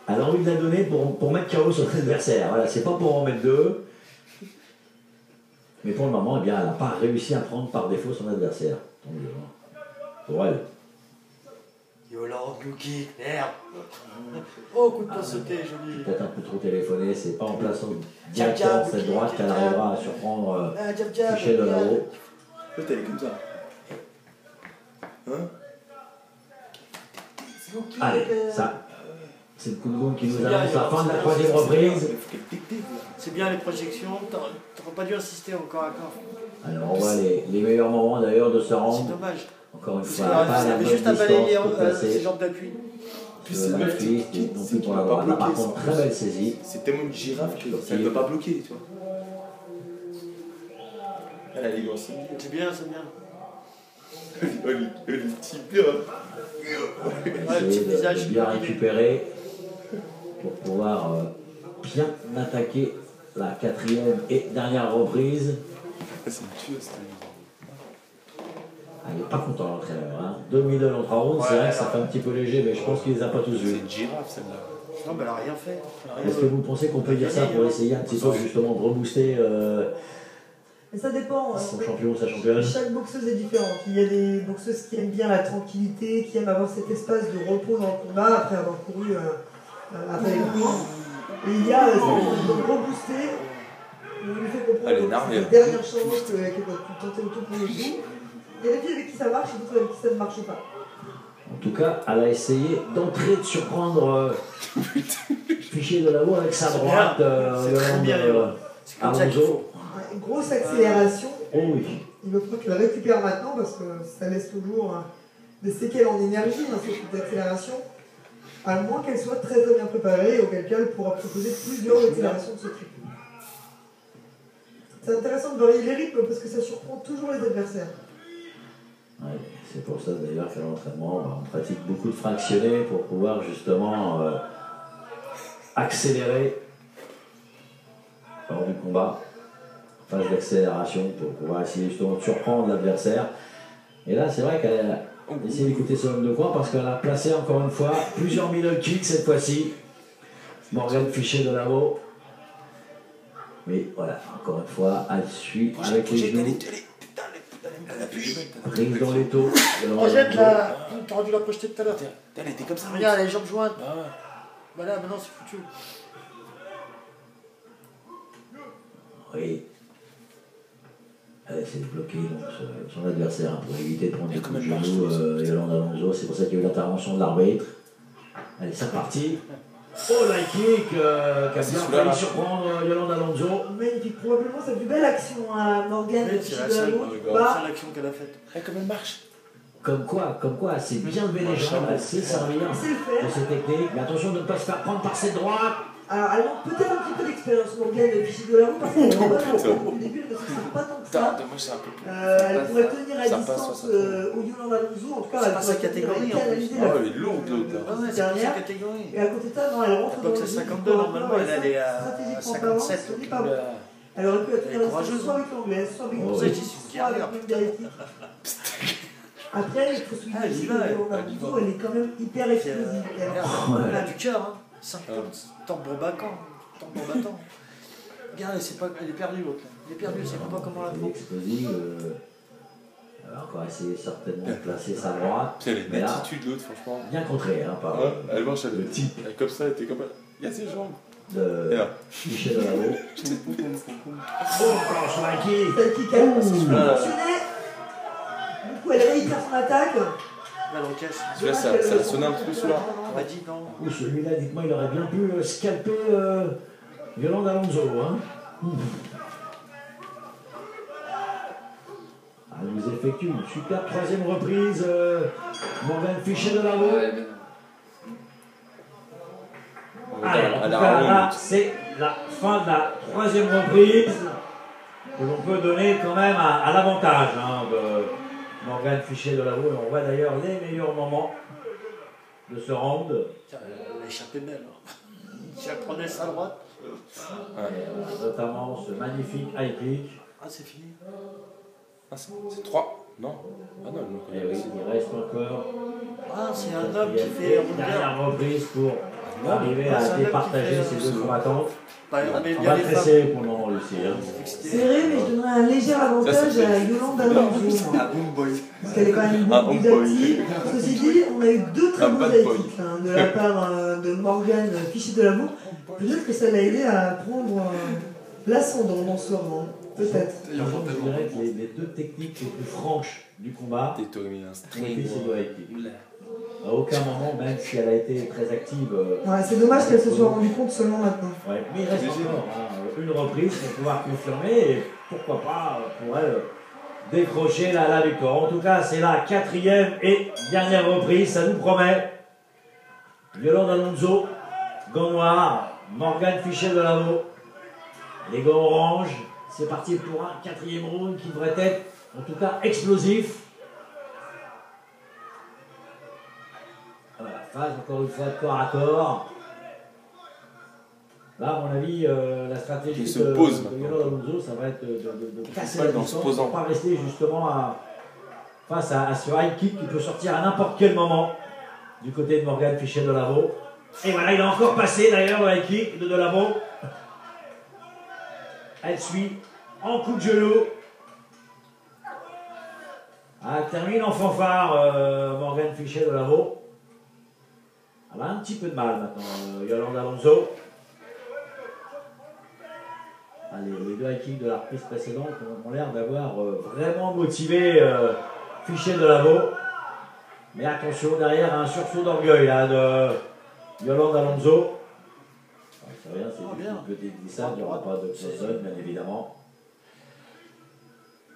Elle a envie de la donner pour mettre KO sur son adversaire. Voilà, c'est pas pour en mettre deux. Mais pour le moment, eh bien, elle n'a pas réussi à prendre par défaut son adversaire. Tant mieux, hein. Pour elle. Yolande Louki, merde. Oh, coup de poing sauté, joli. Peut-être un peu trop téléphoné, c'est pas en plaçant directement cette droite qu'elle arrivera à surprendre Fichet de là-haut. Peut-être elle est comme ça. Hein? Allez, ça. C'est le coup de boum qui nous annonce la fin de la troisième reprise. C'est bien les projections, t'aurais pas dû insister encore à corps. Alors on voit les meilleurs moments d'ailleurs de ce round. C'est dommage. Encore une fois, Parce pas qu'il la avait bonne juste à distance balayer pour placer. ses jambes d'appui. C'est non plus pour l'avoir. Là par contre, très belle saisie. C'est tellement une girafe qu'elle ne peut pas bloquer, tu vois. Elle a les gants. C'est bien, c'est bien. Le petit bien. Essayer de bien récupérer pour pouvoir bien attaquer la quatrième et dernière reprise. C'est une tueuse, Il n'est pas content l'entraîneur. Hein. 2 middle en 3 rounds, c'est vrai que ça fait un petit peu léger, mais je pense qu'il les a pas tous vus. C'est une girafe celle-là. Non, mais elle a rien fait. Est-ce que vous pensez qu'on peut dire ça pour essayer un petit peu justement de rebooster Mais ça dépend. son champion ou sa championne? Chaque boxeuse est différente. Il y a des boxeuses qui aiment bien la tranquillité, qui aiment avoir cet espace de repos dans le combat après avoir couru après les coups. Et il y a donc rebooster. On lui fait comprendre que c'est la dernière chance qu'elle va tenter autour pour le coup. Il y a des filles avec qui ça marche et d'autres avec qui ça ne marche pas. En tout cas, elle a essayé d'entrer, de surprendre Fichet de là-haut avec sa droite. C'est comme ça qu'il faut. Une grosse accélération. Oh oui. Il veut pas que la récupère maintenant parce que ça laisse toujours des séquelles en énergie dans ce type d'accélération. À moins qu'elle soit très bien préparée, auquel cas elle pourra proposer plusieurs accélérations de ce type. C'est intéressant de varier les rythmes parce que ça surprend toujours les adversaires. Ouais, c'est pour ça d'ailleurs qu'à l'entraînement, on pratique beaucoup de fractionnés pour pouvoir justement accélérer lors du combat, phase d'accélération pour pouvoir essayer justement de surprendre l'adversaire. Et là, c'est vrai qu'elle a essayé d'écouter son homme de coin parce qu'elle a placé encore une fois plusieurs middle kicks cette fois-ci. Morgane Fichet de là-haut. Mais voilà, encore une fois, elle suit avec les genoux. Ring dans les taux. Projette là. T'aurais dû la projeter tout à l'heure. Elle était comme ça. Regarde, les jambes jointes. Ah ouais. Voilà, maintenant c'est foutu. Oui. Elle essaie de bloquer donc, son adversaire hein, pour éviter de prendre des coups de genoux. Yolande Alonso, c'est pour ça qu'il y a eu l'intervention de l'arbitre. Allez, c'est reparti. Oh, la kick qui a bien failli surprendre Yolande Alonso. Magnifique, probablement sa plus belle action à Morgane. Oui, c'est la seule action qu'elle a faite. Comme elle marche. Comme quoi, elle s'est bien levé les jambes, elle sait servir de ses techniques. Mais attention de ne pas se faire prendre par cette droite. Alors, elle manque peut-être un petit peu d'expérience, Morgane Fichet de là-haut, parce qu'elle est en bonne au début, elle ne se pas tant que ça. Elle pourrait tenir à distance au Yolande Alonso, en tout cas, elle pourrait catégorie. Elle est lourde l'autre. Dernière. Catégorie. Et à côté de ça, non, elle rentre dans le 52, normalement, elle est à 57. Elle aurait pu la tenir à distance soit avec l'anglaise, soit avec une dialectique. Après, il faut souligner que Yolande Alonso, elle est quand même hyper explosive. Elle a du cœur, hein. 50, tambour battant. Regarde, elle est perdue l'autre. Elle est perdue, elle ne sait pas comment la prendre. Explosive. Elle va encore essayer certainement de placer sa droite. Elle est une attitude l'autre, franchement. Bien contrée, hein, par elle marche, le type. Elle est comme ça, elle était comme. Il y a ses jambes. De Fichet de là-haut. Oh, encore sur la kick. Celle qui a fonctionné. Du coup, elle réitère son attaque. Elle encaisse. Celui-là, ça sonne un petit peu sous là. On m'a dit non. Ouh, celui-là, dites-moi, il aurait bien pu scalper Yolande Alonso. Hein. Elle nous effectue une superbe troisième reprise. Morgane Fichet de là-haut. Allez, en tout cas, là, c'est la fin de la troisième reprise que l'on peut donner quand même à l'avantage hein, de Morgane Fichet de là-haut. On voit d'ailleurs les meilleurs moments de ce round. Elle a échappé belle. Si elle prenait sa droite. Notamment ce magnifique high kick. Ah, c'est fini. Ah, c'est 3. Non. Ah non, Et oui, il reste encore. Ah, c'est un homme qui fait une dernière reprise pour arriver à départager ces deux combattantes. Bah, on aimait On bien va les très femmes. serré pour le moment, Lucie. Hein. Serré, mais je donnerais un léger avantage à Yolande Alonso. Ah, boom boy. Parce qu'elle est quand même Ah, beaucoup on plus peut, active. Ceci dit, on a eu deux très Un bons bad high boy. kicks de la part de Morgane Fichet-Delamour. Peut-être que ça l'a aidé à prendre l'ascendant dans ce round. Peut-être. Je dirais que les deux techniques les plus franches du combat T'es tombé un ont string. été ces deux high kicks. À aucun moment, même si elle a été très active, Ouais, c'est dommage qu'elle se soit rendue compte seulement maintenant. ouais, mais il reste encore une reprise pour pouvoir confirmer et pourquoi pas pour elle décrocher la victoire. En tout cas, c'est la 4e et dernière reprise, ça nous promet. Yolande Alonso, gants noirs, Morgane Fichet-Delamour, les gants oranges. C'est parti pour un 4e round qui devrait être en tout cas explosif. Voilà, phase encore une fois de corps à corps. Là, à mon avis, la stratégie Il se de pose Yolande Alonso, ça va être de casser pas la dans distance se posant. pour pas rester justement face à ce high kick qui peut sortir à n'importe quel moment du côté de Morgane Fichet-Delamour. Et voilà, il a encore passé d'ailleurs le high kick de Delamour. Elle suit en coup de genou. Elle termine en fanfare Morgane Fichet-Delamour. Elle a un petit peu de mal maintenant, Yolande Alonso. Allez, les deux high kicks de la reprise précédente ont l'air d'avoir vraiment motivé Fichet-Delamour. Mais attention, derrière un sursaut d'orgueil là, de Yolande Alonso. C'est rien, c'est juste une petite glissade, il n'y aura pas de close-up, bien évidemment.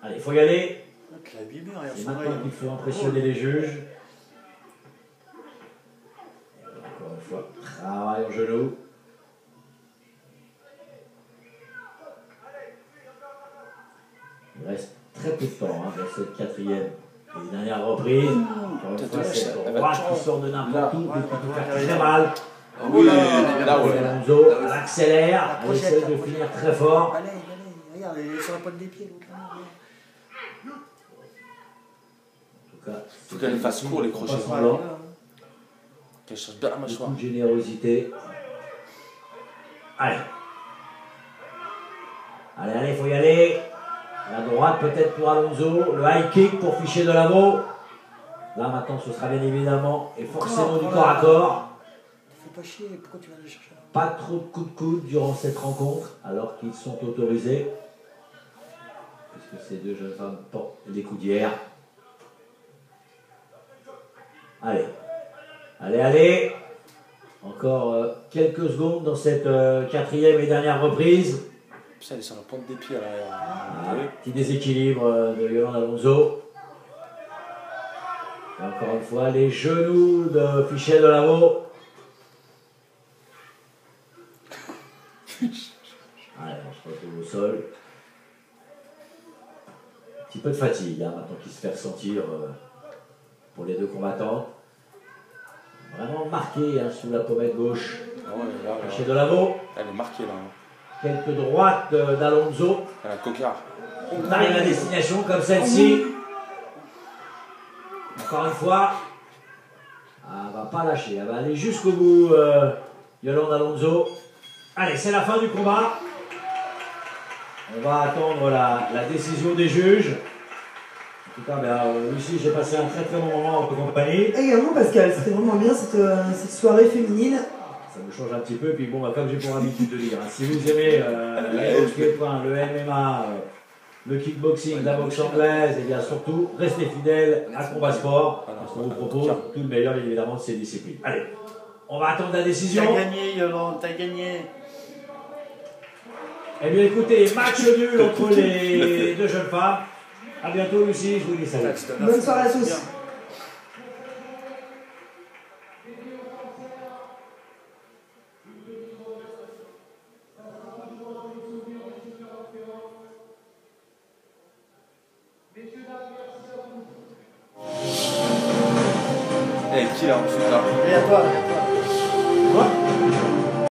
Allez, il faut y aller. C'est maintenant qu'il faut impressionner les juges. Encore une fois, travail au genou. Il reste très peu de temps dans cette 4e et dernière reprise. Encore une fois, cette droite qui sort de n'importe où et qui peut faire très mal. Oui, là, ouais. Alonso, elle accélère, elle essaie de finir très fort. Allez, regarde, elle est sur la pointe des pieds. En tout cas, Faut qu'elle fasse court les crochets. Qu'elle cherche bien la mâchoire. Beaucoup de générosité. Allez. Allez, il faut y aller. La droite peut-être pour Alonso. Le high kick pour Fichet-Delamour. Là maintenant ce sera bien évidemment et forcément du corps à corps. Fais pas chier, pourquoi tu vas aller chercher là? Pas trop de coups de coude durant cette rencontre alors qu'ils sont autorisés. Puisque ces deux jeunes femmes portent des coudières. Allez. Allez. Encore quelques secondes dans cette 4e et dernière reprise. Putain, elle est sur la pointe des pieds à l'arrière. Petit déséquilibre de Yolande Alonso. Et encore une fois, les genoux de Fichet-Delamour. Allez, on se retrouve au sol. Un petit peu de fatigue maintenant qui se fait ressentir pour les deux combattants. Vraiment marqué sous la pommette gauche. Ah ouais, là, Fichet-Delamour. elle est marquée là. Quelques droites d'Alonso. Elle a un cocard. On arrive à destination comme celle-ci. Encore une fois. Elle va pas lâcher. Elle va aller jusqu'au bout, Yolande Alonso. Allez, c'est la fin du combat. On va attendre la décision des juges. En tout cas, Lucie, j'ai passé un très bon moment en ta compagnie. Également Pascal, c'était vraiment bien cette soirée féminine. Ça me change un petit peu, puis bon, comme j'ai pour habitude de dire, si vous aimez le hockey-point, le MMA, le kickboxing, la boxe anglaise, et bien surtout, restez fidèles à Combat Sport, parce qu'on vous propose tout le meilleur, évidemment, de ces disciplines. Allez, on va attendre la décision. T'as gagné, Yolande, t'as gagné. Eh bien, écoutez, match nul entre les deux jeunes femmes. A bientôt, Lucie, je vous dis salut. Bonne soirée à tous. Eh, qui là, ensuite là? Et à toi.